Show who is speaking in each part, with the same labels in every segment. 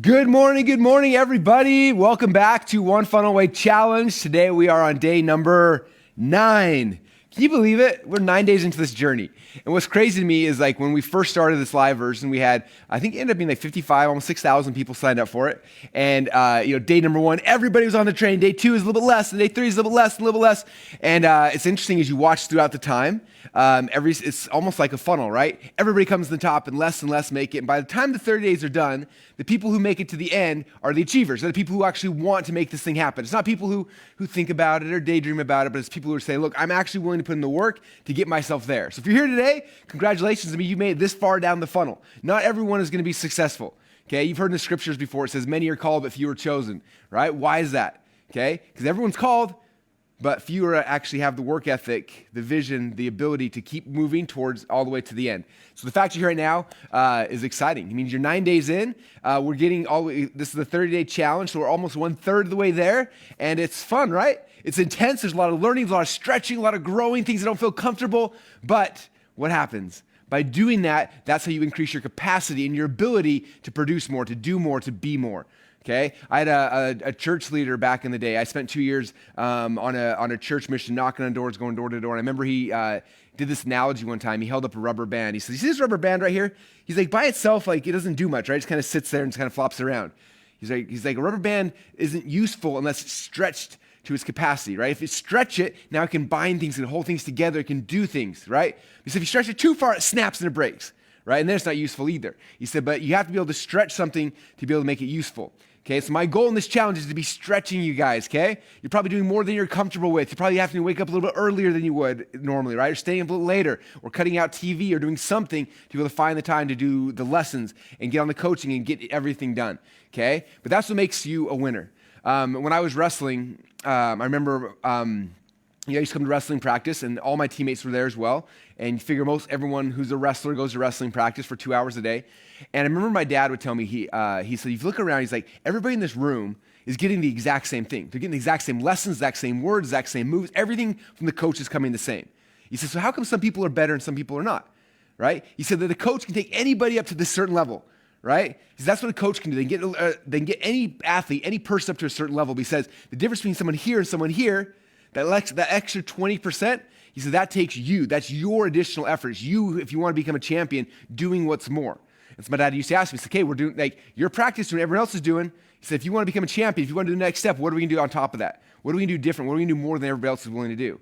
Speaker 1: Good morning, everybody. Welcome back to One Funnel Away Challenge. Today we are on day number 9. Can you believe it? We're 9 days into this journey. And what's crazy to me is like when we first started this live version, we had, I think it ended up being like 55, almost 6,000 people signed up for it. And, day number 1, everybody was on the train. Day 2 is a little bit less, and day 3 is a little bit less, and a little bit less. And it's interesting as you watch throughout the time, it's almost like a funnel, right? Everybody comes to the top and less make it. And by the time the 30 days are done, the people who make it to the end are the achievers. They're the people who actually want to make this thing happen. It's not people who think about it or daydream about it, but it's people who are saying, look, I'm actually willing to put in the work to get myself there. So if you're here today, congratulations. I mean, you made it this far down the funnel. Not everyone is going to be successful. Okay, you've heard in the scriptures before, it says, many are called, but few are chosen, right? Why is that? Okay, because everyone's called, but fewer actually have the work ethic, the vision, the ability to keep moving towards all the way to the end. So the fact you're here right now is exciting. It means you're 9 days in. We're getting this is the 30-day challenge, so we're almost 1/3 of the way there, and it's fun, right? It's intense. There's a lot of learning, a lot of stretching, a lot of growing, things that don't feel comfortable. But what happens? By doing that, that's how you increase your capacity and your ability to produce more, to do more, to be more. Okay, I had a church leader back in the day. I spent 2 years on a church mission, knocking on doors, going door to door. And I remember he did this analogy one time. He held up a rubber band. He said, "You see this rubber band right here? He's like, by itself, like it doesn't do much, right? It just kind of sits there and just kind of flops around. He's like, a rubber band isn't useful unless it's stretched to its capacity, right? If you stretch it, now it can bind things and hold things together. It can do things, right? Because if you stretch it too far, it snaps and it breaks, right? And then it's not useful either." He said, but you have to be able to stretch something to be able to make it useful. Okay, so my goal in this challenge is to be stretching you guys, okay? You're probably doing more than you're comfortable with. You probably have to wake up a little bit earlier than you would normally, right? Or staying up a little later, or cutting out TV, or doing something to be able to find the time to do the lessons and get on the coaching and get everything done, okay? But that's what makes you a winner. When I was wrestling, I remember I used to come to wrestling practice, and all my teammates were there as well. And you figure everyone who's a wrestler goes to wrestling practice for 2 hours a day. And I remember my dad would tell me, he said, if you look around, he's like, everybody in this room is getting the exact same thing. They're getting the exact same lessons, exact same words, exact same moves. Everything from the coach is coming the same. He said, so how come some people are better and some people are not, right? He said that the coach can take anybody up to this certain level, right? Because that's what a coach can do. They can get any athlete, any person up to a certain level. But he says the difference between someone here and someone here, that extra 20%, he said that takes you. That's your additional effort. It's you, if you want to become a champion, doing what's more. And so my dad used to ask me, he's like, okay, we're doing, like, your practice doing what everyone else is doing. He said, if you want to become a champion, if you want to do the next step, what are we going to do on top of that? What are we going to do different? What are we going to do more than everybody else is willing to do?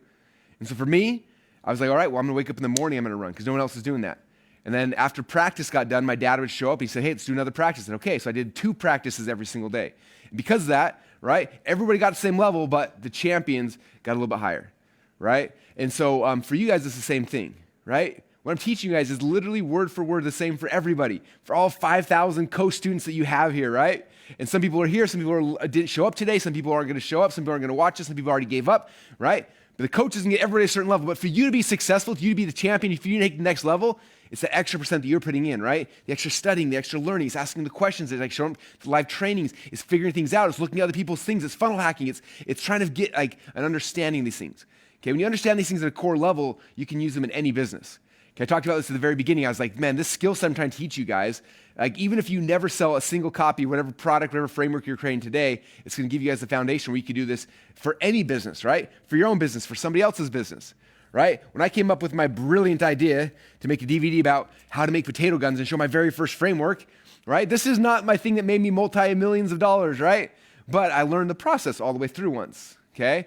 Speaker 1: And so for me, I was like, all right, well, I'm going to wake up in the morning, I'm going to run, because no one else is doing that. And then after practice got done, my dad would show up. He said, hey, let's do another practice. And okay, so I did 2 practices every single day. And because of that, right, everybody got the same level, but the champions got a little bit higher, right? And so for you guys, it's the same thing, right? What I'm teaching you guys is literally word for word the same for everybody, for all 5,000 co-students that you have here, right? And some people are here, some people didn't show up today, some people aren't going to show up, some people aren't going to watch us, some people already gave up, right? But the coach doesn't get everybody at a certain level. But for you to be successful, for you to be the champion, for you to take the next level, it's the extra percent that you're putting in, right? The extra studying, the extra learning, it's asking the questions, it's like showing the live trainings, it's figuring things out, it's looking at other people's things, it's funnel hacking, it's trying to get like an understanding of these things. Okay, when you understand these things at a core level, you can use them in any business. Okay, I talked about this at the very beginning. I was like, man, this skill set I'm trying to teach you guys, like even if you never sell a single copy, whatever product, whatever framework you're creating today, it's going to give you guys the foundation where you can do this for any business, right? For your own business, for somebody else's business, right? When I came up with my brilliant idea to make a DVD about how to make potato guns and show my very first framework, right? This is not my thing that made me multi-millions of dollars, right? But I learned the process all the way through once, okay?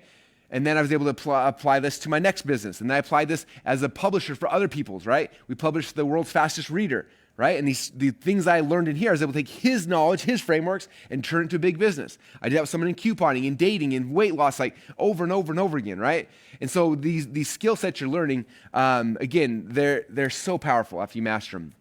Speaker 1: And then I was able to apply this to my next business. And then I applied this as a publisher for other people's, right? We published the world's fastest reader, right? And the things I learned in here, I was able to take his knowledge, his frameworks, and turn it into a big business. I did that with someone in couponing, in dating, in weight loss, like over and over and over again, right? And so these skill sets you're learning, again, they're so powerful after you master them.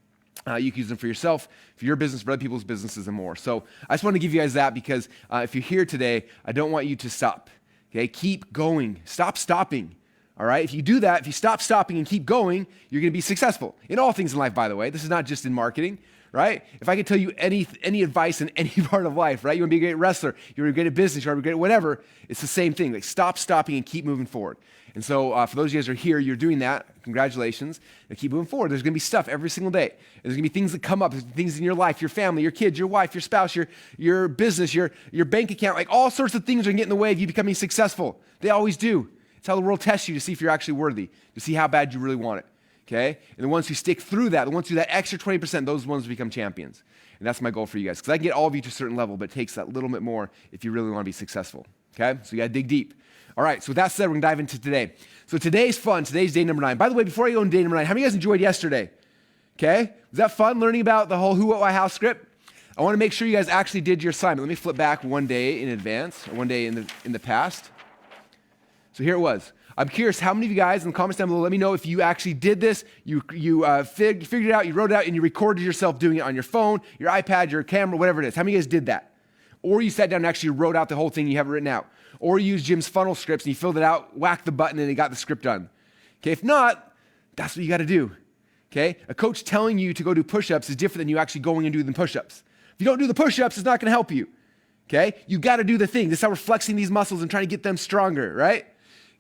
Speaker 1: You can use them for yourself, for your business, for other people's businesses, and more. So I just want to give you guys that because if you're here today, I don't want you to stop. Okay, keep going. Stop stopping. All right? If you do that, if you stop stopping and keep going, you're going to be successful. In all things in life, by the way. This is not just in marketing, right? If I could tell you any advice in any part of life, right? You want to be a great wrestler, you want to be great at business, you want to be great at whatever, it's the same thing. Like stop stopping and keep moving forward. And so for those of you guys who are here, you're doing that. Congratulations. And keep moving forward. There's going to be stuff every single day. And there's going to be things that come up, things in your life, your family, your kids, your wife, your spouse, your business, your bank account, like all sorts of things are going to get in the way of you becoming successful. They always do. It's how the world tests you to see if you're actually worthy, to see how bad you really want it. Okay? And the ones who stick through that, the ones who do that extra 20%, those ones become champions. And that's my goal for you guys. Because I can get all of you to a certain level, but it takes that little bit more if you really want to be successful. Okay? So you got to dig deep. All right, so with that said, we're going to dive into today. So today's fun. Today's day number 9. By the way, before I go into day number 9, how many of you guys enjoyed yesterday? Okay? Was that fun learning about the whole who, what, why, how script? I want to make sure you guys actually did your assignment. Let me flip back one day in advance, or one day in the past. So here it was. I'm curious, how many of you guys in the comments down below, let me know if you actually did this, you figured it out, you wrote it out, and you recorded yourself doing it on your phone, your iPad, your camera, whatever it is. How many of you guys did that? Or you sat down and actually wrote out the whole thing, you have it written out. Or you used Jim's funnel scripts and you filled it out, whacked the button, and it got the script done. Okay, if not, that's what you got to do. Okay, a coach telling you to go do push-ups is different than you actually going and doing the push-ups. If you don't do the push-ups, it's not going to help you. Okay, you got to do the thing. This is how we're flexing these muscles and trying to get them stronger, right?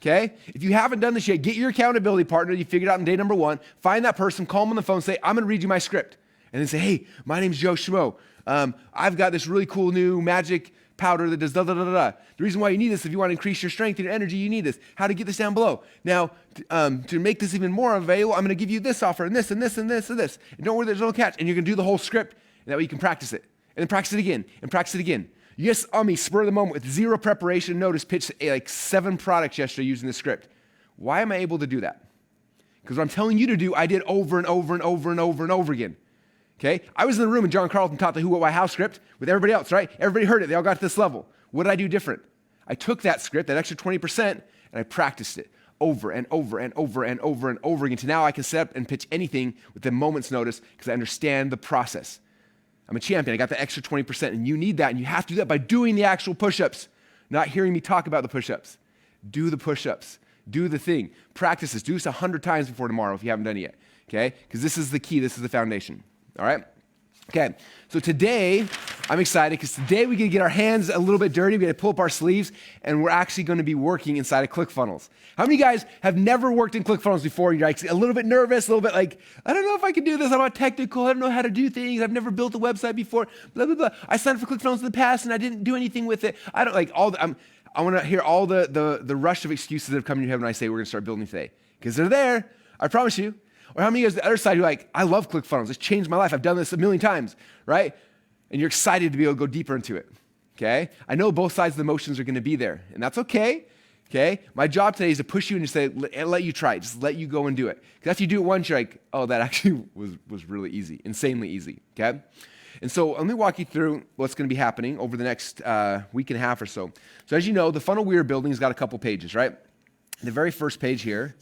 Speaker 1: Okay, if you haven't done this yet, get your accountability partner. You figured out on day number 1. Find that person, call them on the phone, say, I'm going to read you my script. And then say, hey, my name's Joe Schmo. I've got this really cool new magic powder that does da da da da. The reason why you need this, if you want to increase your strength and your energy, you need this. How to get this down below. Now, to make this even more available, I'm going to give you this offer and this and this and this and this. And don't worry, there's no catch. And you're going to do the whole script, and that way you can practice it. And then practice it again, and practice it again. You just, on me, spur of the moment, with zero preparation, notice, pitched like 7 products yesterday using this script. Why am I able to do that? Because what I'm telling you to do, I did over and over and over and over and over again. Okay? I was in the room and John Carlton taught the who, what, why, how script with everybody else, right? Everybody heard it. They all got to this level. What did I do different? I took that script, that extra 20%, and I practiced it over and over and over and over and over again. To now I can set up and pitch anything with a moment's notice because I understand the process. I'm a champion. I got the extra 20%, and you need that, and you have to do that by doing the actual push-ups, not hearing me talk about the push-ups. Do the push-ups. Do the thing. Practice this. Do this 100 times before tomorrow if you haven't done it yet, okay? Because this is the key. This is the foundation, all right? Okay, so today, I'm excited because today we get to get our hands a little bit dirty. We get to pull up our sleeves, and we're actually going to be working inside of ClickFunnels. How many of you guys have never worked in ClickFunnels before? You're like a little bit nervous, a little bit like, I don't know if I can do this. I'm not technical. I don't know how to do things. I've never built a website before, blah, blah, blah. I signed up for ClickFunnels in the past, and I didn't do anything with it. I don't like all the, I want to hear all the rush of excuses that have come to your head when I say we're going to start building today. Because they're there, I promise you. Or how many of you guys the other side who are like, I love ClickFunnels. It's changed my life. I've done this a million times, right? And you're excited to be able to go deeper into it, okay? I know both sides of the emotions are going to be there, and that's okay, okay? My job today is to push you and just say, and let you try it. Just let you go and do it. Because after you do it once, you're like, oh, that actually was really easy, insanely easy, okay? And so let me walk you through what's going to be happening over the next week and a half or so. So as you know, the funnel we are building has got a couple pages, right? The very first page here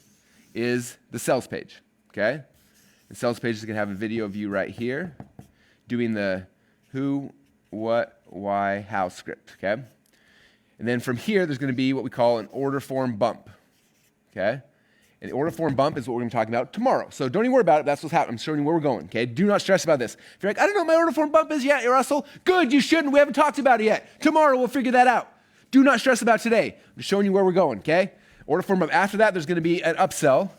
Speaker 1: is the sales page. Okay? The sales page is going to have a video of you right here doing the who, what, why, how script. Okay? And then from here, there's going to be what we call an order form bump. Okay? And the order form bump is what we're going to be talking about tomorrow. So don't even worry about it. That's what's happening. I'm showing you where we're going. Okay? Do not stress about this. If you're like, I don't know what my order form bump is yet, Russell. Good, you shouldn't. We haven't talked about it yet. Tomorrow, we'll figure that out. Do not stress about today. I'm just showing you where we're going. Okay? Order form bump. After that, there's going to be an upsell.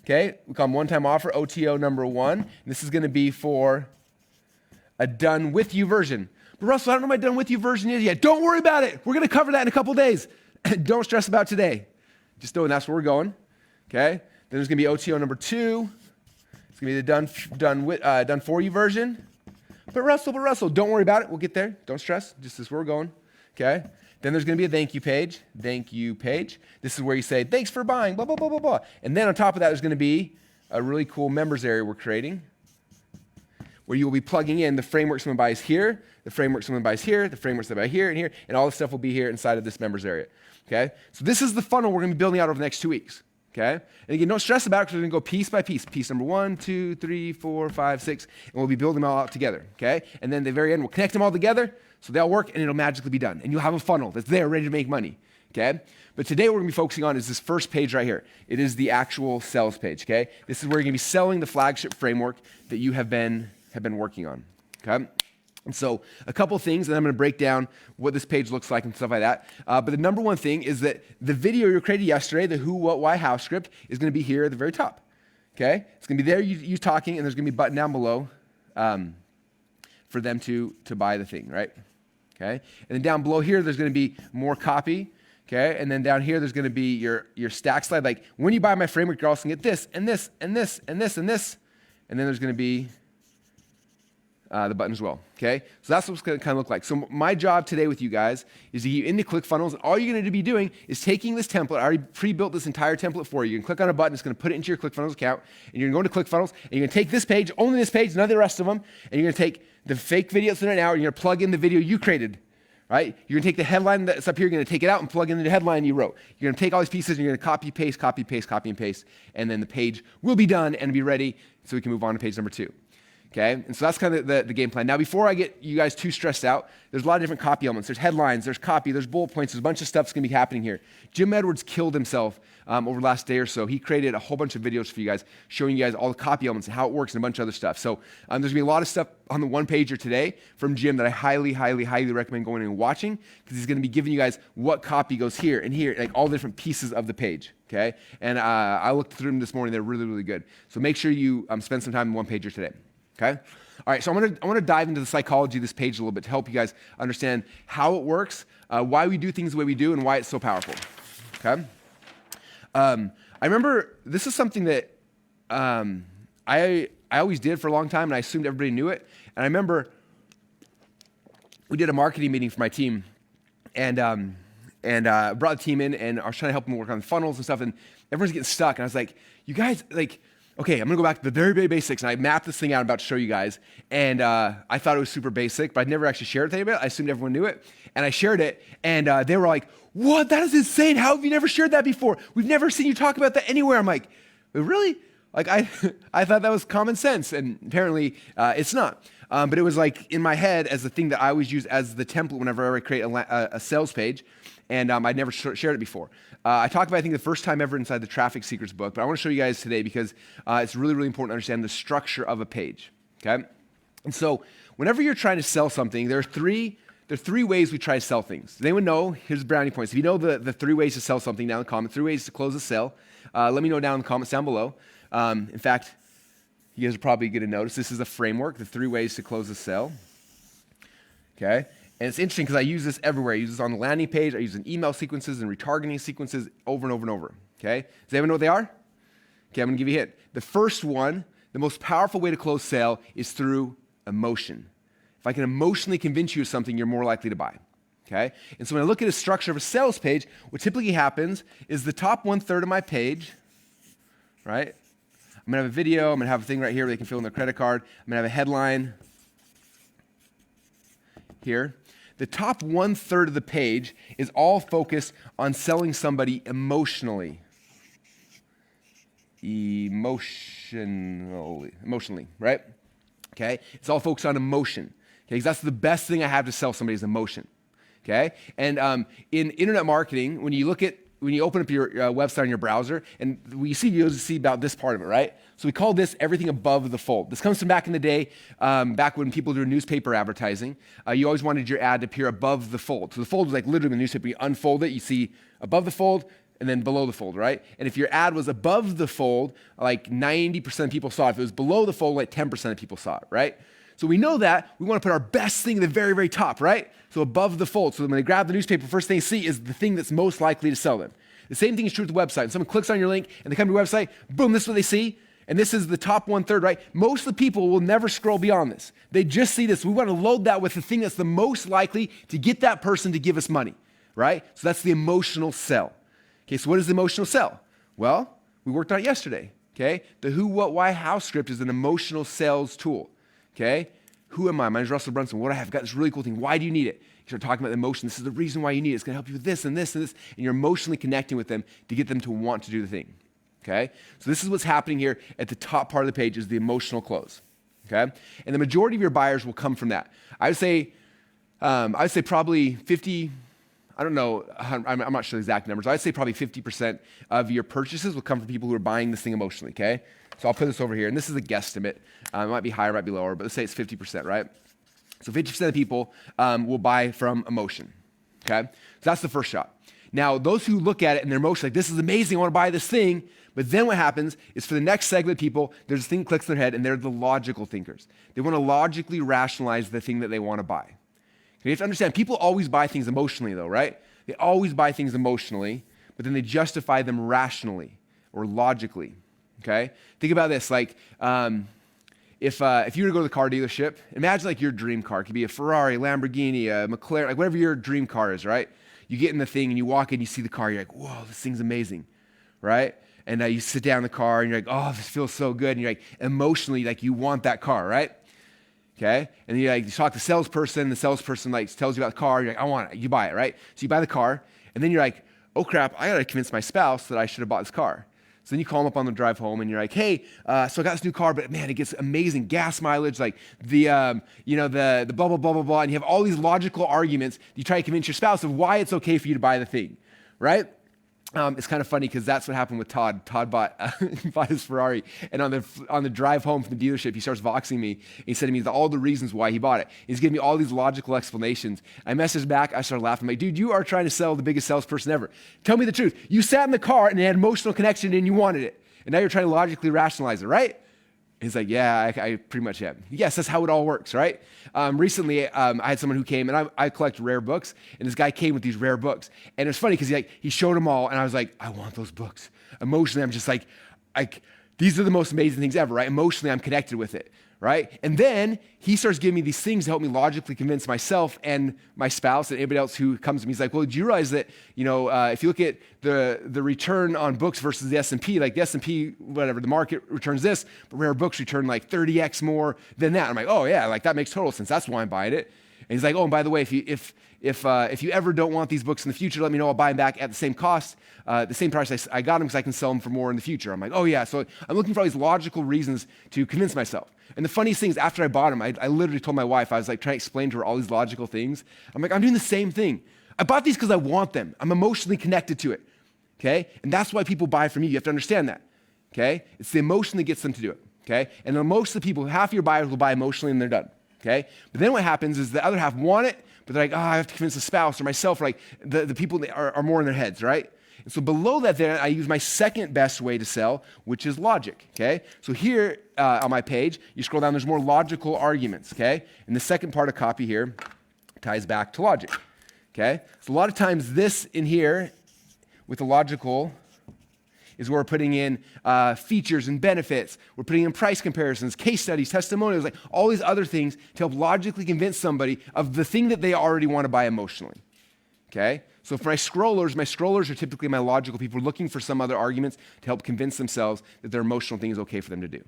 Speaker 1: Okay, we call them one-time offer, OTO number 1. And this is going to be for a done with you version. But Russell, I don't know what my done with you version is yet. Don't worry about it. We're going to cover that in a couple days. Don't stress about today. Just know that's where we're going. Okay, then there's going to be OTO number 2. It's going to be the done for you version. But Russell, don't worry about it. We'll get there. Don't stress. Just this is where we're going. Okay. Then there's going to be a thank you page. This is where you say, thanks for buying, blah, blah, blah, blah, blah. And then on top of that, there's going to be a really cool members area we're creating where you will be plugging in the framework someone buys here, the framework someone buys here, the frameworks they buy here and here, and all the stuff will be here inside of this members area. Okay? So this is the funnel we're going to be building out over the next 2 weeks. Okay? And again, don't stress about it because we're going to go piece by piece. Piece number 1, 2, 3, 4, 5, 6, and we'll be building them all out together. Okay? And then at the very end, we'll connect them all together so they all work and it'll magically be done. And you'll have a funnel that's there ready to make money. Okay? But today what we're going to be focusing on is this first page right here. It is the actual sales page. Okay? This is where you're going to be selling the flagship framework that you have been working on. okay? And so a couple things, and I'm going to break down what this page looks like and stuff like that. But the number one thing is that the video you created yesterday, the who, what, why, how script, is going to be here at the very top, okay? It's going to be there, you talking, and there's going to be a button down below for them to buy the thing, right? Okay? And then down below here, there's going to be more copy, okay? And then down here, there's going to be your stack slide. Like, when you buy my framework, you're also going to get this, and this, and this, and this, and this. And then there's going to be the button as well, okay? So that's what it's going to kind of look like. So my job today with you guys is to get you into ClickFunnels. All you're going to be doing is taking this template. I already pre-built this entire template for you. You can click on a button. It's going to put it into your ClickFunnels account. And you're going to go into ClickFunnels, and you're going to take this page, only this page, none of the rest of them, and you're going to take the fake video that's in it now, and you're going to plug in the video you created, right? You're going to take the headline that's up here, you're going to take it out and plug in the headline you wrote. You're going to take all these pieces, and you're going to copy, paste, copy, paste, copy, and paste, and then the page will be done and be ready so we can move on to page number 2. Okay, and so that's kind of the game plan. Now, before I get you guys too stressed out, there's a lot of different copy elements. There's headlines, there's copy, there's bullet points, there's a bunch of stuff that's going to be happening here. Jim Edwards killed himself over the last day or so. He created a whole bunch of videos for you guys, showing you guys all the copy elements and how it works and a bunch of other stuff. So there's going to be a lot of stuff on the one-pager today from Jim that I highly, highly, highly recommend going and watching, because he's going to be giving you guys what copy goes here and here, like all the different pieces of the page. Okay, and I looked through them this morning. They're really, really good. So make sure you spend some time in one-pager today. Okay? All right, so I want to dive into the psychology of this page a little bit to help you guys understand how it works, why we do things the way we do, and why it's so powerful. Okay? I remember this is something that I always did for a long time, and I assumed everybody knew it. And I remember we did a marketing meeting for my team, and brought the team in, and I was trying to help them work on funnels and stuff, and everyone's getting stuck. And I was like, you guys, like, okay, I'm going to go back to the very, very basics. And I mapped this thing out I'm about to show you guys. And I thought it was super basic, but I'd never actually shared it with anybody. I assumed everyone knew it. And I shared it, and they were like, what? That is insane. How have you never shared that before? We've never seen you talk about that anywhere. I'm like, really? Like, I thought that was common sense, and apparently it's not. But it was like in my head as the thing that I always use as the template whenever I create a sales page, and I'd never shared it before. I talked about, I think, the first time ever inside the Traffic Secrets book, but I want to show you guys today because it's really, really important to understand the structure of a page, okay? And so whenever you're trying to sell something, there are three ways we try to sell things. Does anyone know? Here's the brownie points. If you know the 3 ways to sell something down in the comments, 3 ways to close a sale, let me know down in the comments down below. In fact, you guys are probably going to notice this is a framework, the 3 ways to close a sale, okay? And it's interesting because I use this everywhere. I use this on the landing page. I use it in email sequences and retargeting sequences over and over and over, okay? Does anyone know what they are? Okay, I'm going to give you a hint. The first one, the most powerful way to close sale is through emotion. If I can emotionally convince you of something, you're more likely to buy, okay? And so when I look at the structure of a sales page, what typically happens is the top 1/3 of my page, right? I'm going to have a video. I'm going to have a thing right here where they can fill in their credit card. I'm going to have a headline here. The top 1/3 of the page is all focused on selling somebody emotionally. Emotionally, right? Okay? It's all focused on emotion. Okay? Because that's the best thing I have to sell somebody is emotion. Okay? And in internet marketing, when you open up your website on your browser, and you'll see about this part of it, right? So we call this everything above the fold. This comes from back in the day, back when people do newspaper advertising. You always wanted your ad to appear above the fold. So the fold was like literally in the newspaper. You unfold it, you see above the fold, and then below the fold, right? And if your ad was above the fold, like 90% of people saw it. If it was below the fold, like 10% of people saw it, right? So we know that. We want to put our best thing at the very, very top, right? So above the fold. So when they grab the newspaper, first thing they see is the thing that's most likely to sell them. The same thing is true with the website. When someone clicks on your link and they come to your website, boom, this is what they see. And this is the top 1/3, right? Most of the people will never scroll beyond this. They just see this. We want to load that with the thing that's the most likely to get that person to give us money, right? So that's the emotional sell. Okay, so what is the emotional sell? Well, we worked on it yesterday, okay? The who, what, why, how script is an emotional sales tool, okay? Who am I? My name is Russell Brunson. What do I have? I've got this really cool thing. Why do you need it? You start talking about the emotion. This is the reason why you need it. It's going to help you with this and this and this. And you're emotionally connecting with them to get them to want to do the thing, okay? So this is what's happening here at the top part of the page is the emotional close, okay? And the majority of your buyers will come from that. I would say probably 50, I don't know, I'm not sure the exact numbers. I'd say probably 50% of your purchases will come from people who are buying this thing emotionally, okay? So I'll put this over here, and this is a guesstimate. It might be higher, might be lower, but let's say it's 50%, right? So 50% of people will buy from emotion, okay? So that's the first shot. Now, those who look at it and they're emotional, like, this is amazing, I want to buy this thing. But then what happens is for the next segment of people, there's this thing that clicks in their head, and they're the logical thinkers. They want to logically rationalize the thing that they want to buy. You have to understand, people always buy things emotionally, though, right? They always buy things emotionally, but then they justify them rationally or logically, okay? Think about this, like, if you were to go to the car dealership, imagine like your dream car. It could be a Ferrari, Lamborghini, a McLaren, like whatever your dream car is, right? You get in the thing and you walk in, you see the car, you're like, whoa, this thing's amazing, right? And you sit down in the car and you're like, oh, this feels so good. And you're like, emotionally, like you want that car, right? Okay? And you talk to the salesperson like tells you about the car, you're like, I want it, you buy it, right? So you buy the car, and then you're like, oh crap, I gotta convince my spouse that I should have bought this car. So then you call them up on the drive home and you're like, hey, so I got this new car, but man, it gets amazing gas mileage, like the blah, blah, blah, blah, blah. And you have all these logical arguments. You try to convince your spouse of why it's okay for you to buy the thing, right? It's kind of funny because that's what happened with Todd. Todd bought his Ferrari, and on the drive home from the dealership, he starts voxing me. And he said to me all the reasons why he bought it. He's giving me all these logical explanations. I messaged back. I started laughing. I'm like, dude, you are trying to sell the biggest salesperson ever. Tell me the truth. You sat in the car and it had emotional connection and you wanted it, and now you're trying to logically rationalize it, right? He's like, yeah, I pretty much am. Yes, that's how it all works, right? Recently, I had someone who came, and I collect rare books, and this guy came with these rare books. And it was funny because he showed them all, and I was like, I want those books. Emotionally, I'm just like, these are the most amazing things ever, right? Emotionally, I'm connected with it, right? And then he starts giving me these things to help me logically convince myself and my spouse and anybody else who comes to me. He's like, well, did you realize that, if you look at the return on books versus the S&P, like the S&P, whatever, the market returns this, but rare books return like 30x more than that. I'm like, oh yeah, like that makes total sense. That's why I'm buying it. And he's like, oh, and by the way, if you ever don't want these books in the future, let me know. I'll buy them back at the same cost, the same price I got them because I can sell them for more in the future. I'm like, oh yeah. So I'm looking for all these logical reasons to convince myself. And the funniest thing is after I bought them, I literally told my wife, I was like trying to explain to her all these logical things. I'm like, I'm doing the same thing. I bought these because I want them. I'm emotionally connected to it, okay? And that's why people buy from you. You have to understand that, okay? It's the emotion that gets them to do it, okay? And most of the people, half of your buyers will buy emotionally and they're done, okay? But then what happens is the other half want it, but they're like, oh, I have to convince the spouse or myself, or like the people that are more in their heads, right? And so below that there, I use my second best way to sell, which is logic, okay? So here on my page, you scroll down, there's more logical arguments, okay? And the second part of copy here ties back to logic, okay? So a lot of times this in here with the logical is where we're putting in features and benefits. We're putting in price comparisons, case studies, testimonials, like all these other things to help logically convince somebody of the thing that they already want to buy emotionally, okay? So for my scrollers are typically my logical people looking for some other arguments to help convince themselves that their emotional thing is okay for them to do,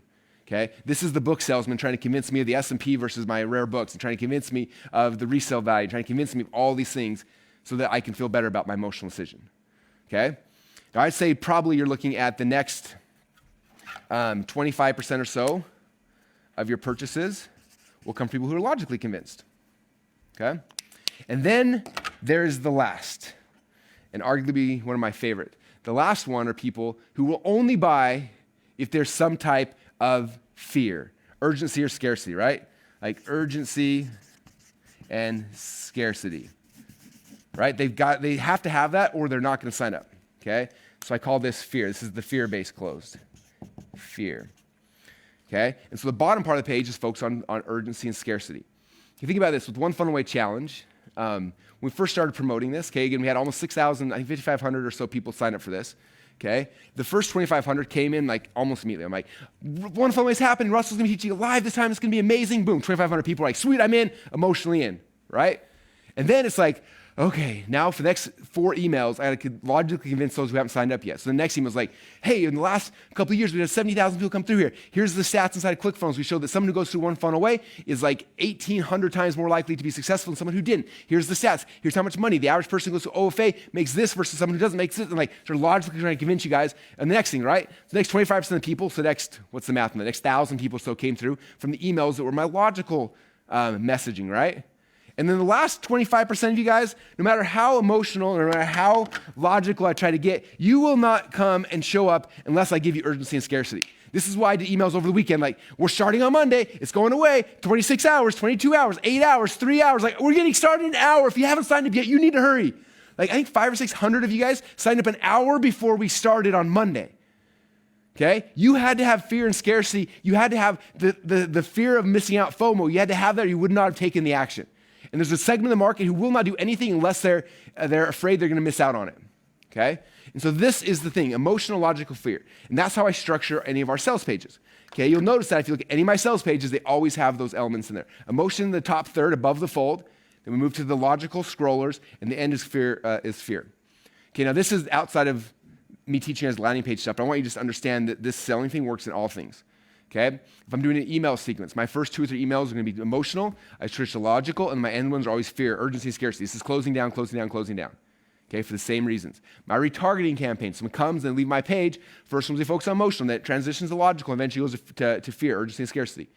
Speaker 1: okay? This is the book salesman trying to convince me of the S&P versus my rare books and trying to convince me of the resale value, trying to convince me of all these things so that I can feel better about my emotional decision, okay? Now I'd say probably you're looking at the next 25% or so of your purchases will come from people who are logically convinced, okay? And then there's the last, and arguably one of my favorite. The last one are people who will only buy if there's some type of fear, urgency or scarcity, right? Like urgency and scarcity, right? They have to have that or they're not going to sign up, okay? So I call this fear. This is the fear-based closed. Fear, okay? And so the bottom part of the page is focused on urgency and scarcity. If you think about this, with One Funnel Away Challenge, when we first started promoting this, okay, again, we had almost 6,000, I think 5,500 or so people sign up for this, okay? The first 2,500 came in like almost immediately. I'm like, One Funnel Away is happening. Russell's going to be teaching it live this time. It's going to be amazing. Boom, 2,500 people are like, sweet, I'm in, emotionally in, right? And then it's like, okay, now for the next 4 emails, I could logically convince those who haven't signed up yet. So the next email is like, hey, in the last couple of years, we had 70,000 people come through here. Here's the stats inside of ClickFunnels. We showed that someone who goes through One Funnel Away is like 1,800 times more likely to be successful than someone who didn't. Here's the stats. Here's how much money the average person who goes to OFA makes this versus someone who doesn't make this. And like, sort of logically trying to convince you guys. And the next thing, right? The next 25% of people, so what's the math? The next 1,000 people so came through from the emails that were my logical messaging, right? And then the last 25% of you guys, no matter how emotional, no matter how logical I try to get, you will not come and show up unless I give you urgency and scarcity. This is why I did emails over the weekend. Like, we're starting on Monday. It's going away. 26 hours, 22 hours, 8 hours, 3 hours. Like, we're getting started in an hour. If you haven't signed up yet, you need to hurry. Like, I think 500 or 600 of you guys signed up an hour before we started on Monday. Okay? You had to have fear and scarcity. You had to have the fear of missing out, FOMO. You had to have that or you would not have taken the action. And there's a segment of the market who will not do anything unless they're afraid they're going to miss out on it. Okay? And so this is the thing, emotional, logical fear. And that's how I structure any of our sales pages. Okay? You'll notice that if you look at any of my sales pages, they always have those elements in there. Emotion in the top third above the fold. Then we move to the logical scrollers, and the end is fear. Okay, now this is outside of me teaching you guys landing page stuff, but I want you to just understand that this selling thing works in all things. Okay? If I'm doing an email sequence, my first 2 or 3 emails are going to be emotional, I switch to logical, and my end ones are always fear, urgency, scarcity. This is closing down, closing down, closing down. Okay, for the same reasons. My retargeting campaign, someone comes and leave my page, first one's they focus on emotional, that transitions to logical, and eventually goes to fear, urgency, and scarcity.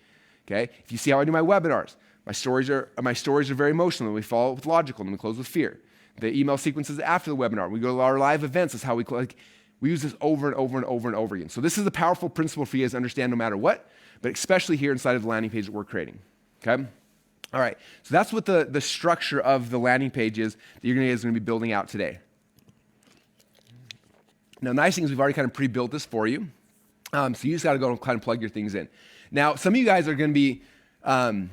Speaker 1: Okay? If you see how I do my webinars, my stories are very emotional, and we follow with logical, and we close with fear. The email sequences after the webinar, we go to our live events, that's how we use this over and over and over and over again. So this is a powerful principle for you guys to understand no matter what, but especially here inside of the landing page that we're creating, okay? All right, so that's what the structure of the landing page is that you're guys are going to be building out today. Now, nice thing is we've already kind of pre-built this for you, so you just got to go and kind of plug your things in. Now, some of you guys are going to be, some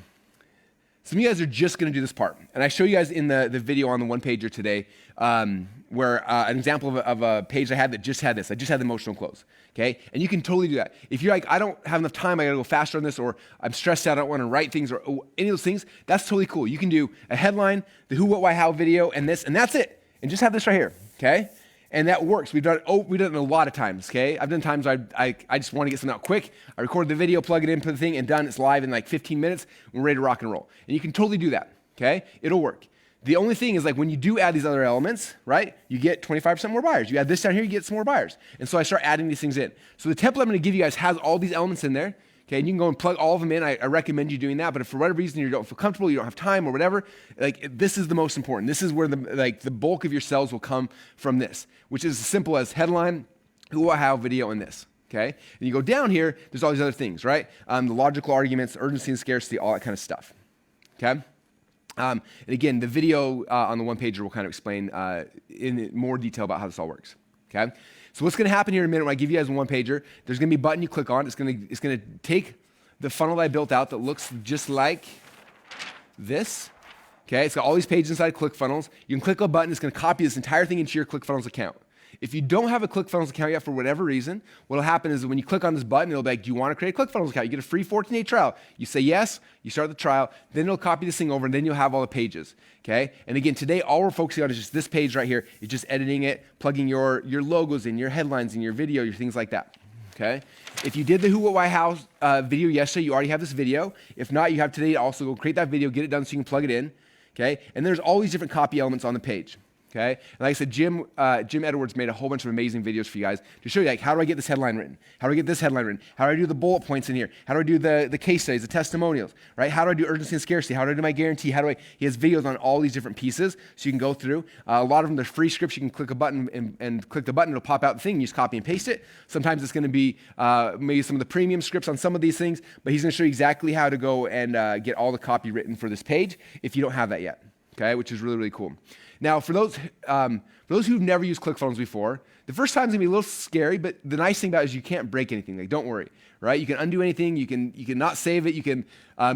Speaker 1: of you guys are just going to do this part, and I show you guys in the video on the one-pager today where an example of a page I had that just had this. I just had the emotional close, okay? And you can totally do that. If you're like, I don't have enough time, I got to go faster on this, or I'm stressed out, I don't want to write things, or any of those things, that's totally cool. You can do a headline, the who, what, why, how video, and this, and that's it. And just have this right here, okay? And that works. We've done it a lot of times, okay? I've done times I just want to get something out quick. I record the video, plug it in, put the thing, and done. It's live in like 15 minutes. We're ready to rock and roll. And you can totally do that, okay? It'll work. The only thing is like when you do add these other elements, right, you get 25% more buyers. You add this down here, you get some more buyers. And so I start adding these things in. So the template I'm going to give you guys has all these elements in there, okay? And you can go and plug all of them in. I recommend you doing that. But if for whatever reason you don't feel comfortable, you don't have time or whatever, like this is the most important. This is where the bulk of your sales will come from this, which is as simple as headline, who, what, how, video, and this. Okay? And you go down here, there's all these other things, right? The logical arguments, urgency and scarcity, all that kind of stuff. Okay? And again, the video on the one-pager will kind of explain in more detail about how this all works. Okay? So what's going to happen here in a minute when I give you guys a one-pager, there's going to be a button you click on. It's going to take the funnel that I built out that looks just like this. Okay? It's got all these pages inside ClickFunnels. You can click a button. It's going to copy this entire thing into your ClickFunnels account. If you don't have a ClickFunnels account yet for whatever reason, what will happen is when you click on this button, it'll be like, do you want to create a ClickFunnels account? You get a free 14-day trial. You say yes, you start the trial, then it'll copy this thing over, and then you'll have all the pages, okay? And again, today, all we're focusing on is just this page right here. It's just editing it, plugging your logos in, your headlines in, your video, your things like that, okay? If you did the who, what, why, how video yesterday, you already have this video. If not, you have today to also go create that video, get it done so you can plug it in, okay? And there's all these different copy elements on the page. Okay? And like I said, Jim Edwards made a whole bunch of amazing videos for you guys to show you, like, how do I get this headline written? How do I get this headline written? How do I do the bullet points in here? How do I do the case studies, the testimonials, right? How do I do urgency and scarcity? How do I do my guarantee? He has videos on all these different pieces so you can go through. A lot of them, they're free scripts. You can click a button and click the button. It'll pop out the thing. You just copy and paste it. Sometimes it's going to be maybe some of the premium scripts on some of these things, but he's going to show you exactly how to go and get all the copy written for this page if you don't have that yet, okay? Which is really, really cool. Now, for those who've never used ClickFunnels before, the first time's gonna be a little scary, but the nice thing about it is you can't break anything. Like, don't worry, right? You can undo anything. You can not save it. You can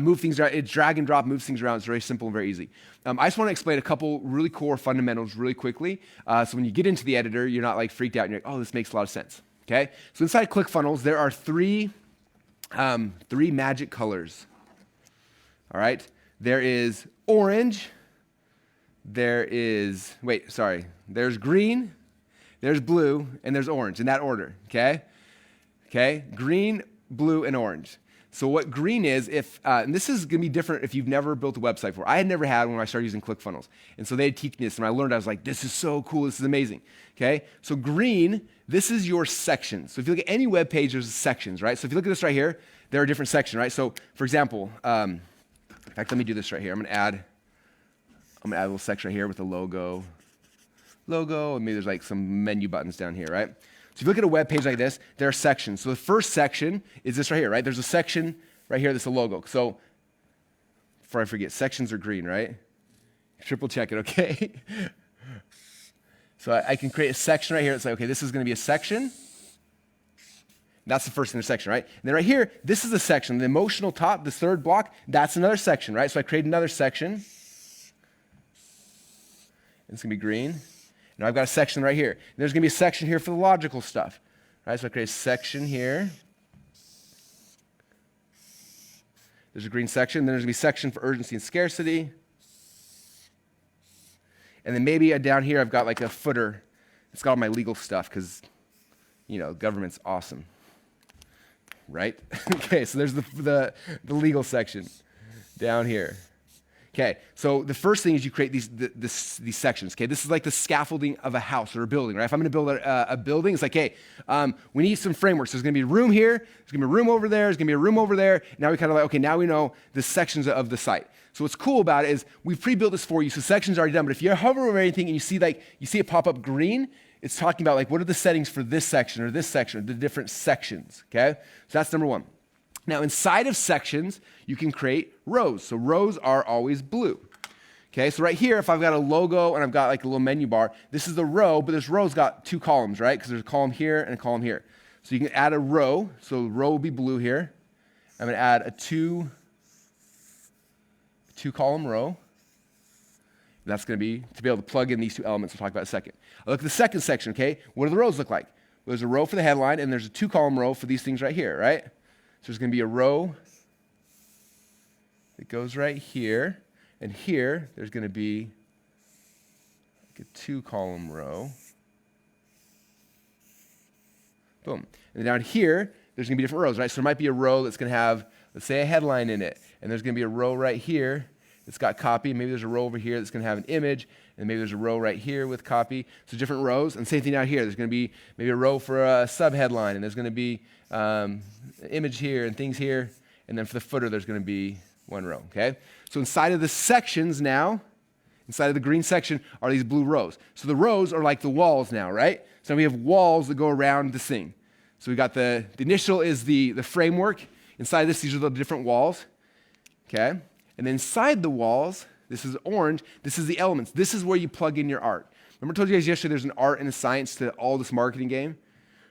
Speaker 1: move things around. It's drag and drop, moves things around. It's very simple and very easy. I just want to explain a couple really core fundamentals really quickly. So when you get into the editor, you're not like freaked out and you're like, oh, this makes a lot of sense. Okay? So inside ClickFunnels, there are three magic colors. All right? There is orange. There's green, there's blue, and there's orange, in that order, okay? Okay, green, blue, and orange. So what green is, and this is gonna be different if you've never built a website before. I had never had when I started using ClickFunnels. And so they'd teach me this, and I learned, I was like, this is so cool, this is amazing, okay? So green, this is your section. So if you look at any web page, there's sections, right? So if you look at this right here, there are different sections, right? So for example, in fact, let me do this right here. I'm gonna add a little section right here with a logo, and maybe there's like some menu buttons down here, right? So if you look at a web page like this, there are sections. So the first section is this right here, right? There's a section right here that's a logo. So before I forget, sections are green, right? Triple check it, okay? So I can create a section right here. It's like, okay, this is going to be a section. That's the first intersection, right? And then right here, this is a section. The emotional top, this third block, that's another section, right? So I create another section. It's going to be green. Now I've got a section right here. And there's going to be a section here for the logical stuff, right? So I create a section here. There's a green section. Then there's going to be a section for urgency and scarcity. And then maybe down here I've got like a footer. It's got all my legal stuff because, government's awesome, right? Okay, so there's the legal section down here. Okay, so the first thing is you create these sections. Okay, this is like the scaffolding of a house or a building, right? If I'm going to build a building, it's like, hey, we need some frameworks. There's going to be a room here. There's going to be a room over there. There's going to be a room over there. Now we kind of like, okay, now we know the sections of the site. So what's cool about it is we've pre-built this for you, so sections are already done. But if you hover over anything and you see it pop up green, it's talking about like what are the settings for this section or the different sections. Okay, so that's number one. Now, inside of sections, you can create rows. So rows are always blue. Okay, so right here, if I've got a logo and I've got like a little menu bar, this is the row, but this row's got two columns, right? Because there's a column here and a column here. So you can add a row. So the row will be blue here. I'm going to add a two-column row. That's going to be to be able to plug in these two elements we'll talk about in a second. I look at the second section, okay? What do the rows look like? Well, there's a row for the headline, and there's a two-column row for these things right here, right? So there's going to be a row that goes right here, and here there's going to be like a two-column row. Boom. And then down here, there's going to be different rows, right? So there might be a row that's going to have, let's say, a headline in it, and there's going to be a row right here that's got copy. Maybe there's a row over here that's going to have an image, and maybe there's a row right here with copy. So different rows, and same thing out here. There's going to be maybe a row for a sub-headline, and there's going to be an image here and things here, and then for the footer, there's going to be one row, okay? So inside of the sections now, inside of the green section are these blue rows. So the rows are like the walls now, right? So we have walls that go around this thing. So we got the initial is the framework. Inside this, these are the different walls, okay? And then inside the walls, this is orange, this is the elements. This is where you plug in your art. Remember I told you guys yesterday there's an art and a science to all this marketing game,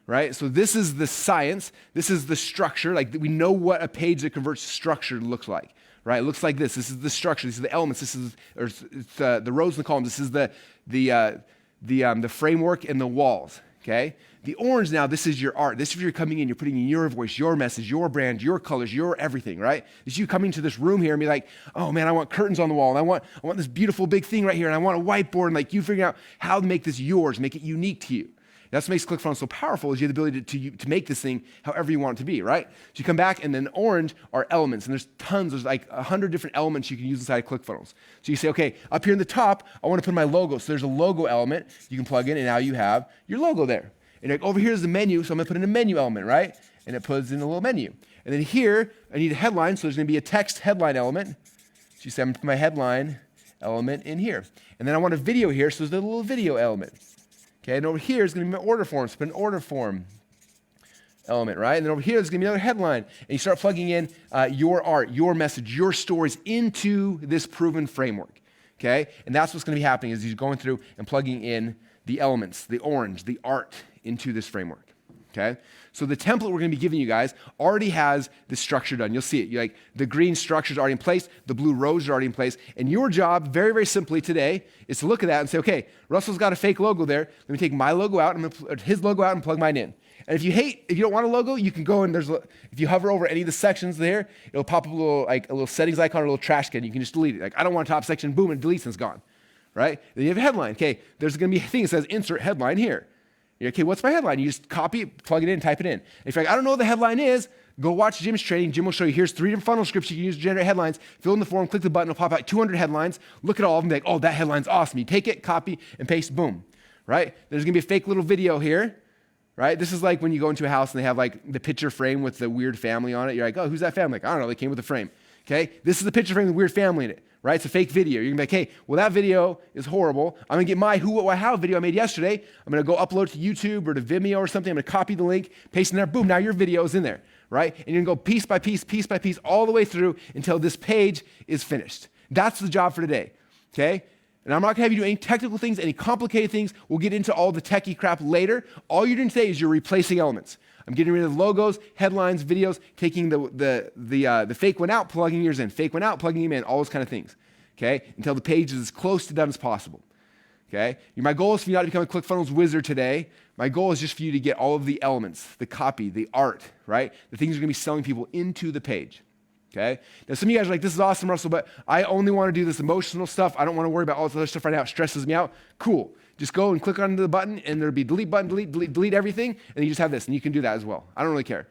Speaker 1: right? So this is the science, this is the structure, like we know what a page that converts structure looks like, right? It looks like this. This is the structure, these are the elements, this is the rows and the columns, this is the framework and the walls, okay? The orange now, this is your art. This is where you're coming in, you're putting in your voice, your message, your brand, your colors, your everything, right? This is you coming to this room here and be like, oh man, I want curtains on the wall, and I want this beautiful big thing right here, and I want a whiteboard, and like you figuring out how to make this yours, make it unique to you. That's what makes ClickFunnels so powerful is you have the ability to make this thing however you want it to be, right? So you come back, and then orange are elements, and there's like 100 different elements you can use inside of ClickFunnels. So you say, okay, up here in the top, I want to put my logo. So there's a logo element you can plug in, and now you have your logo there. And like, over here is the menu, so I'm going to put in a menu element, right? And it puts in a little menu. And then here, I need a headline, so there's going to be a text headline element. So you say, I'm going to put my headline element in here. And then I want a video here, so there's a little video element. Okay, and over here is going to be my order form, so put an order form element, right? And then over here, there's going to be another headline. And you start plugging in your art, your message, your stories into this proven framework, okay? And that's what's going to be happening is you're going through and plugging in the elements, the orange, the art into this framework, okay? So the template we're going to be giving you guys already has the structure done. You'll see it. You're like the green structure is already in place, the blue rows are already in place, and your job, very, very simply today, is to look at that and say, okay, Russell's got a fake logo there. Let me take my logo out, his logo out, and plug mine in. And if you don't want a logo, you can go and if you hover over any of the sections there, it'll pop up a little settings icon or a little trash can. You can just delete it. Like, I don't want a top section, boom, it deletes and it's gone, right? Then you have a headline. Okay, there's going to be a thing that says insert headline here. You're okay, what's my headline? You just copy it, plug it in, type it in. And if you're like, I don't know what the headline is, go watch Jim's training. Jim will show you, here's 3 different funnel scripts you can use to generate headlines. Fill in the form, click the button, it'll pop out 200 headlines. Look at all of them, be like, oh, that headline's awesome. You take it, copy, and paste, boom, right? There's going to be a fake little video here, right? This is like when you go into a house and they have like the picture frame with the weird family on it. You're like, oh, who's that family? Like, I don't know, they came with a frame. okay? This is a picture frame with a weird family in it, right? It's a fake video. You're gonna be like, hey, well, that video is horrible. I'm gonna get my who, what, why, how video I made yesterday. I'm gonna go upload it to YouTube or to Vimeo or something. I'm gonna copy the link, paste it in there, boom, now your video is in there, right? And you're gonna go piece by piece, all the way through until this page is finished. That's the job for today, okay? And I'm not gonna have you do any technical things, any complicated things. We'll get into all the techie crap later. All you're doing today is you're replacing elements. I'm getting rid of logos, headlines, videos, taking the fake one out, plugging yours in, fake one out, plugging them in, all those kind of things, okay? Until the page is as close to done as possible, okay? My goal is for you not to become a ClickFunnels wizard today. My goal is just for you to get all of the elements, the copy, the art, right? The things you're gonna be selling people into the page, okay? Now some of you guys are like, this is awesome, Russell, but I only wanna do this emotional stuff. I don't wanna worry about all this other stuff right now. It stresses me out. Cool. Just go and click on the button, and there'll be delete button, delete everything, and you just have this, and you can do that as well. I don't really care.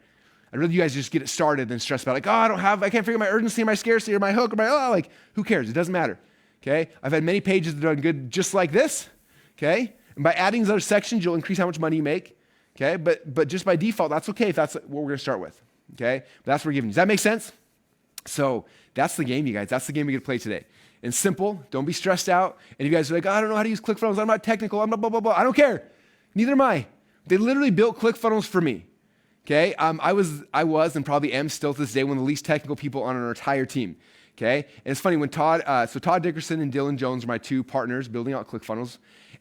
Speaker 1: I'd rather you guys just get it started than stress about like, I can't figure my urgency or my scarcity or my hook or like, who cares? It doesn't matter, okay? I've had many pages that have done good just like this, okay? And by adding these other sections, you'll increase how much money you make, okay? But just by default, that's okay if that's what we're gonna start with, okay? But that's what we're giving you. Does that make sense? So that's the game, you guys. That's the game we get to play today. And simple, don't be stressed out. And if you guys are like, I don't know how to use ClickFunnels, I'm not technical, I'm not blah, blah, blah. I don't care. Neither am I. They literally built ClickFunnels for me, okay? I was and probably am still to this day one of the least technical people on our entire team, okay? And it's funny, when Todd Dickerson and Dylan Jones are my two partners building out ClickFunnels.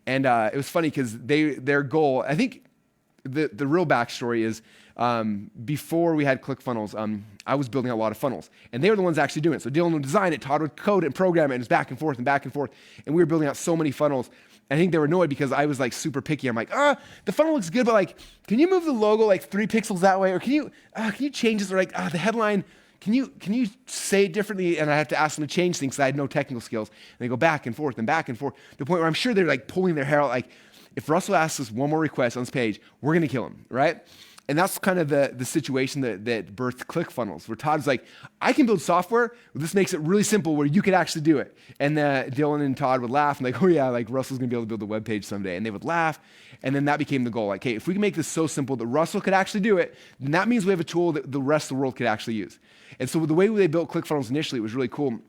Speaker 1: And it was funny because their goal, I think the real backstory is before we had ClickFunnels, I was building a lot of funnels, and they were the ones actually doing it. So Dylan would design it, Todd would code it and program it, and it's back and forth, and we were building out so many funnels. And I think they were annoyed because I was like super picky. I'm like, the funnel looks good, but like, can you move the logo like 3 pixels that way, or can you change this, or like, the headline, can you say it differently? And I have to ask them to change things because I had no technical skills. And they go back and forth, to the point where I'm sure they're like pulling their hair out, like, if Russell asks us one more request on this page, we're gonna kill him, right? And that's kind of the situation that birthed ClickFunnels, where Todd's like, I can build software, this makes it really simple where you could actually do it. And Dylan and Todd would laugh and like, oh yeah, like Russell's gonna be able to build a web page someday. And they would laugh, and then that became the goal. Like, hey, if we can make this so simple that Russell could actually do it, then that means we have a tool that the rest of the world could actually use. And so the way they built ClickFunnels initially was really cool,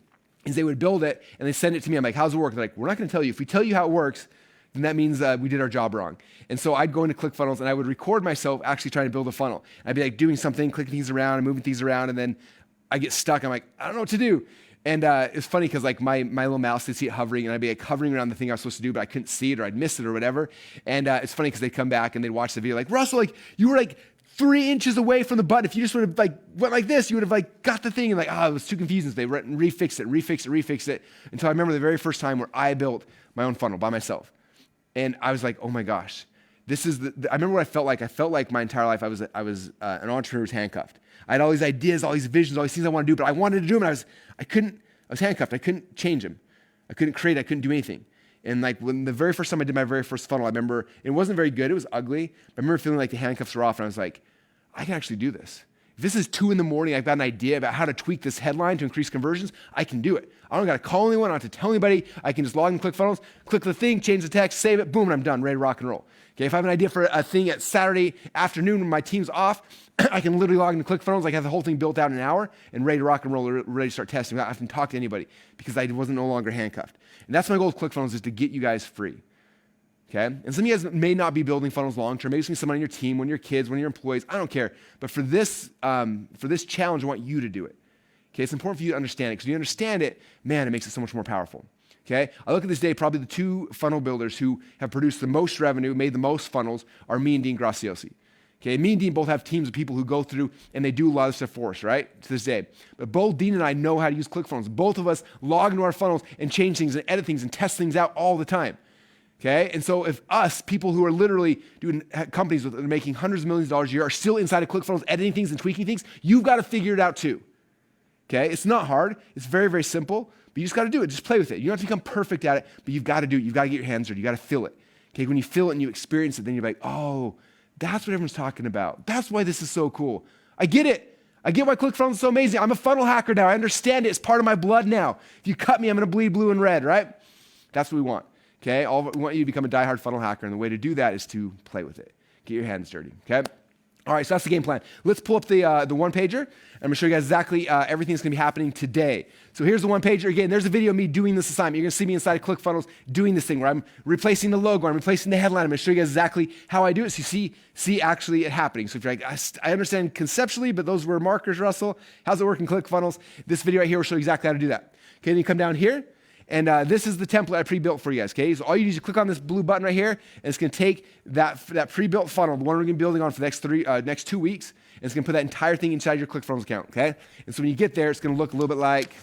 Speaker 1: is they would build it and they send it to me. I'm like, how's it work? They're like, we're not gonna tell you. If we tell you how it works, then that means we did our job wrong. And so I'd go into ClickFunnels and I would record myself actually trying to build a funnel. I'd be like doing something, clicking things around and moving things around, and then I get stuck. I'm like, I don't know what to do. And it's funny because like my little mouse, they'd see it hovering, and I'd be like hovering around the thing I was supposed to do, but I couldn't see it, or I'd miss it or whatever. And it's funny because they'd come back and they'd watch the video like, Russell, like you were like 3 inches away from the button. If you just would have like went like this, you would have like got the thing, and like, it was too confusing. So they refixed it until I remember the very first time where I built my own funnel by myself. And I was like, oh my gosh, this is I remember what I felt like. I felt like my entire life I was an entrepreneur who's handcuffed. I had all these ideas, all these visions, all these things I wanted to do, but I wanted to do them, and I was handcuffed. I couldn't change them. I couldn't create, I couldn't do anything. And like when the very first time I did my very first funnel, I remember it wasn't very good, it was ugly. I remember feeling like the handcuffs were off, and I was like, I can actually do this. If this is 2 a.m, I've got an idea about how to tweak this headline to increase conversions, I can do it. I don't got to call anyone, I don't have to tell anybody. I can just log in ClickFunnels, click the thing, change the text, save it, boom, and I'm done, ready to rock and roll. Okay, if I have an idea for a thing at Saturday afternoon when my team's off, I can literally log into ClickFunnels, I have the whole thing built out in an hour and ready to rock and roll, ready to start testing without having to talk to anybody because I wasn't no longer handcuffed. And that's my goal with ClickFunnels, is to get you guys free. Okay? And some of you guys may not be building funnels long-term. Maybe it's someone on your team, one of your kids, one of your employees. I don't care. But for this challenge, I want you to do it. Okay? It's important for you to understand it, because if you understand it, man, it makes it so much more powerful. Okay? I look at this day, probably the 2 funnel builders who have produced the most revenue, made the most funnels, are me and Dean Graciosi. Okay? Me and Dean both have teams of people who go through and they do a lot of stuff for us, right? To this day. But both Dean and I know how to use ClickFunnels. Both of us log into our funnels and change things and edit things and test things out all the time. Okay, and so if us, people who are literally doing companies that are making hundreds of millions of dollars a year, are still inside of ClickFunnels editing things and tweaking things, you've got to figure it out too. Okay, it's not hard. It's very, very simple, but you just got to do it. Just play with it. You don't have to become perfect at it, but you've got to do it. You've got to get your hands dirty. You got to feel it. Okay, when you feel it and you experience it, then you're like, oh, that's what everyone's talking about. That's why this is so cool. I get it. I get why ClickFunnels is so amazing. I'm a funnel hacker now. I understand it. It's part of my blood now. If you cut me, I'm going to bleed blue and red, right? That's what we want. Okay, we want you to become a diehard funnel hacker, and the way to do that is to play with it. Get your hands dirty, okay? All right, so that's the game plan. Let's pull up the one-pager. I'm going to show you guys exactly everything that's going to be happening today. So here's the one-pager. Again, there's a video of me doing this assignment. You're going to see me inside of ClickFunnels doing this thing where I'm replacing the logo, I'm replacing the headline. I'm going to show you guys exactly how I do it so you see actually it happening. So if you're like, I understand conceptually, but those were markers, Russell. How's it work in ClickFunnels? This video right here will show you exactly how to do that. Okay, then you come down here. And this is the template I pre-built for you guys, okay? So all you do is you click on this blue button right here, and it's gonna take that pre-built funnel, the one we're gonna be building on for the next 2 weeks, and it's gonna put that entire thing inside your ClickFunnels account, okay? And so when you get there, it's gonna look a little bit like,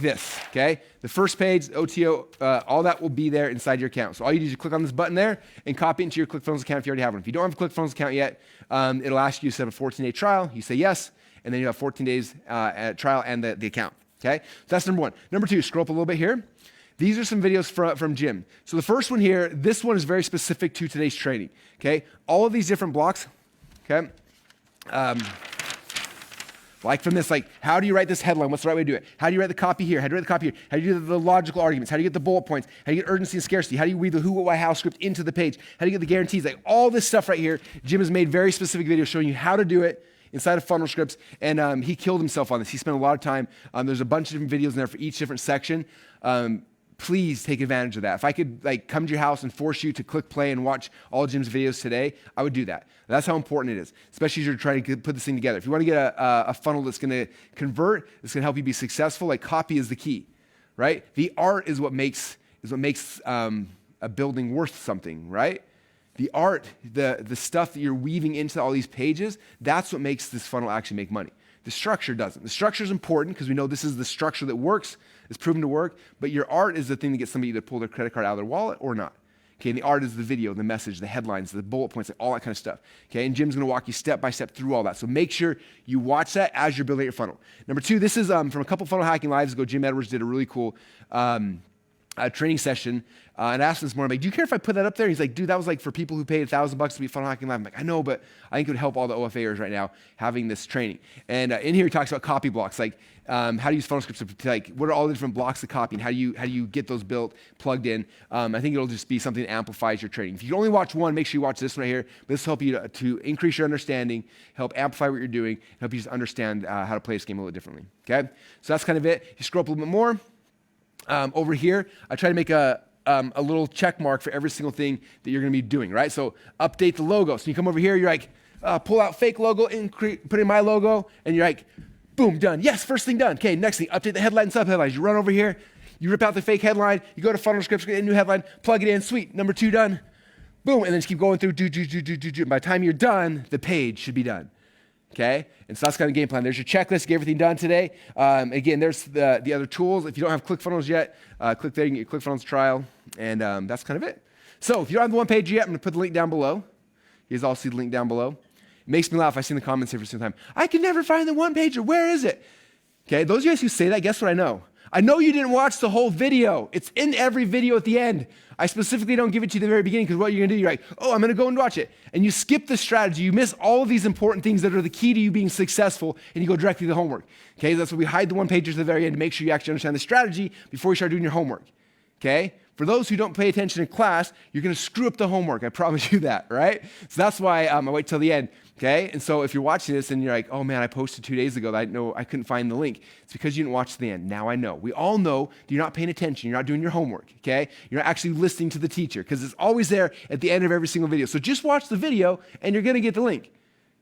Speaker 1: this, okay? The first page, OTO, all that will be there inside your account. So all you do is you click on this button there and copy it into your ClickFunnels account if you already have one. If you don't have a ClickFunnels account yet, it'll ask you to set up a 14-day trial. You say yes, and then you have 14 days at trial and the account, okay? So that's number one. Number two, scroll up a little bit here. These are some videos from Jim. So the first one here, this one is very specific to today's training, okay? All of these different blocks, okay? Like from this, like, how do you write this headline? What's the right way to do it? How do you write the copy here? How do you write the copy here? How do you do the logical arguments? How do you get the bullet points? How do you get urgency and scarcity? How do you weave the who, what, why, how script into the page? How do you get the guarantees? Like all this stuff right here, Jim has made very specific videos showing you how to do it inside of funnel scripts, and he killed himself on this. He spent a lot of time. There's a bunch of different videos in there for each different section. Please take advantage of that. If I could like come to your house and force you to click play and watch all Jim's videos today, I would do that. That's how important it is, especially as you're trying to put this thing together. If you want to get a funnel that's going to convert, that's going to help you be successful, like copy is the key, right? The art is what makes a building worth something, right? The art, the stuff that you're weaving into all these pages, that's what makes this funnel actually make money. The structure doesn't. The structure is important because we know this is the structure that works, it's proven to work, but your art is the thing that gets somebody to pull their credit card out of their wallet or not. Okay, and the art is the video, the message, the headlines, the bullet points, like all that kind of stuff. Okay, and Jim's gonna walk you step by step through all that. So make sure you watch that as you're building your funnel. Number two, this is from a couple Funnel Hacking Lives ago. Jim Edwards did a really cool training session, and I asked him this morning, I'm like, do you care if I put that up there? He's like, dude, that was like for people who paid $1,000 to be Funnel Hacking Live. I'm like, I know, but I think it would help all the OFAers right now having this training. And in here he talks about copy blocks, like how to use funnel scripts, like what are all the different blocks of copy, and how do you get those built, plugged in. I think it'll just be something that amplifies your training. If you can only watch one, make sure you watch this one right here. But this will help you to increase your understanding, help amplify what you're doing, help you just understand how to play this game a little differently. Okay, so that's kind of it. You scroll up a little bit more. Over here, I try to make a little check mark for every single thing that you're going to be doing, right? So update the logo. So you come over here, you're like, pull out fake logo, put in my logo, and you're like, boom, done. Yes, first thing done. Okay, next thing, update the headline and subheadlines. You run over here, you rip out the fake headline, you go to Funnel Scripts, get a new headline, plug it in, sweet, number 2 done. Boom, and then just keep going through, do. And by the time you're done, the page should be done. Okay, and so that's kind of game plan. There's your checklist, get everything done today. Again, there's the other tools. If you don't have ClickFunnels yet, click there, you can get ClickFunnels trial, and that's kind of it. So if you don't have the one page yet, I'm gonna put the link down below. You guys all see the link down below. It makes me laugh. I see in the comments every single time, I can never find the one pager, where is it? Okay, those of you guys who say that, guess what I know? I know you didn't watch the whole video. It's in every video at the end. I specifically don't give it to you at the very beginning because what you're gonna do, you're like, oh, I'm gonna go and watch it. And you skip the strategy. You miss all of these important things that are the key to you being successful, and you go directly to the homework. Okay, that's why we hide the one pagers at the very end to make sure you actually understand the strategy before you start doing your homework. Okay? For those who don't pay attention in class, you're gonna screw up the homework. I promise you that, right? So that's why I wait till the end. Okay, and so if you're watching this and you're like, oh man, I posted 2 days ago that I couldn't find the link. It's because you didn't watch the end. Now I know. We all know that you're not paying attention. You're not doing your homework, okay? You're not actually listening to the teacher because it's always there at the end of every single video. So just watch the video and you're gonna get the link,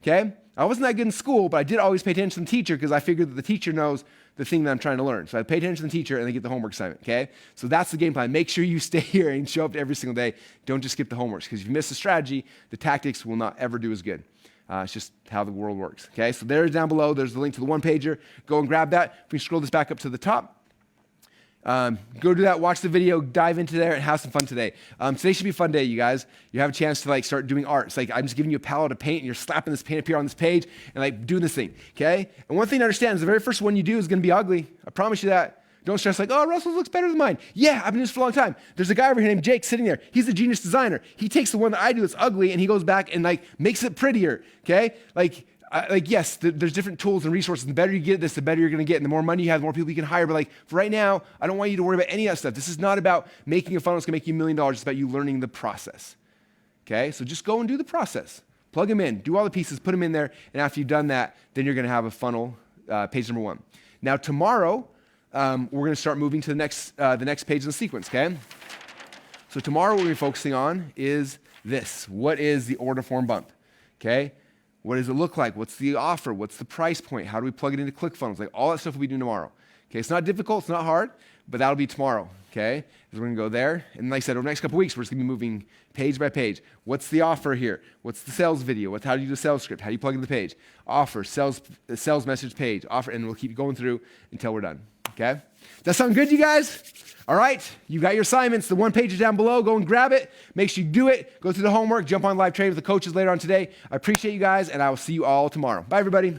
Speaker 1: okay? I wasn't that good in school, but I did always pay attention to the teacher because I figured that the teacher knows the thing that I'm trying to learn. So I pay attention to the teacher and then get the homework assignment, okay? So that's the game plan. Make sure you stay here and show up every single day. Don't just skip the homeworks because if you miss the strategy, the tactics will not ever do as good. It's just how the world works, okay? So there's down below, there's the link to the one pager. Go and grab that. If we scroll this back up to the top, go do that, watch the video, dive into there, and have some fun today. Today should be a fun day, you guys. You have a chance to start doing art. It's like I'm just giving you a palette of paint, and you're slapping this paint up here on this page, and doing this thing, okay? And one thing to understand is the very first one you do is gonna be ugly. I promise you that. Don't stress like, oh, Russell's looks better than mine. Yeah, I've been doing this for a long time. There's a guy over here named Jake sitting there. He's a genius designer. He takes the one that I do that's ugly and he goes back and makes it prettier, okay? yes, there's different tools and resources. The better you get at this, the better you're going to get. And the more money you have, the more people you can hire. But like for right now, I don't want you to worry about any of that stuff. This is not about making a funnel that's going to make you $1 million. It's about you learning the process. Okay? So just go and do the process. Plug them in. Do all the pieces. Put them in there. And after you've done that, then you're going to have a funnel, page number 1. Now tomorrow, we're going to start moving to the next page in the sequence. Okay? So tomorrow, what we're focusing on is this. What is the order form bump? Okay? What does it look like? What's the offer? What's the price point? How do we plug it into ClickFunnels? Like all that stuff we'll be doing tomorrow. Okay, it's not difficult, it's not hard, but that'll be tomorrow. Okay, so we're gonna go there, and like I said, over the next couple weeks, we're just gonna be moving page by page. What's the offer here? What's the sales video? How do you do a sales script? How do you plug into the page? Offer, sales message page, offer, and we'll keep going through until we're done. Okay, does that sound good, you guys? All right, you got your assignments. The one page is down below. Go and grab it. Make sure you do it. Go through the homework. Jump on live training with the coaches later on today. I appreciate you guys, and I will see you all tomorrow. Bye, everybody.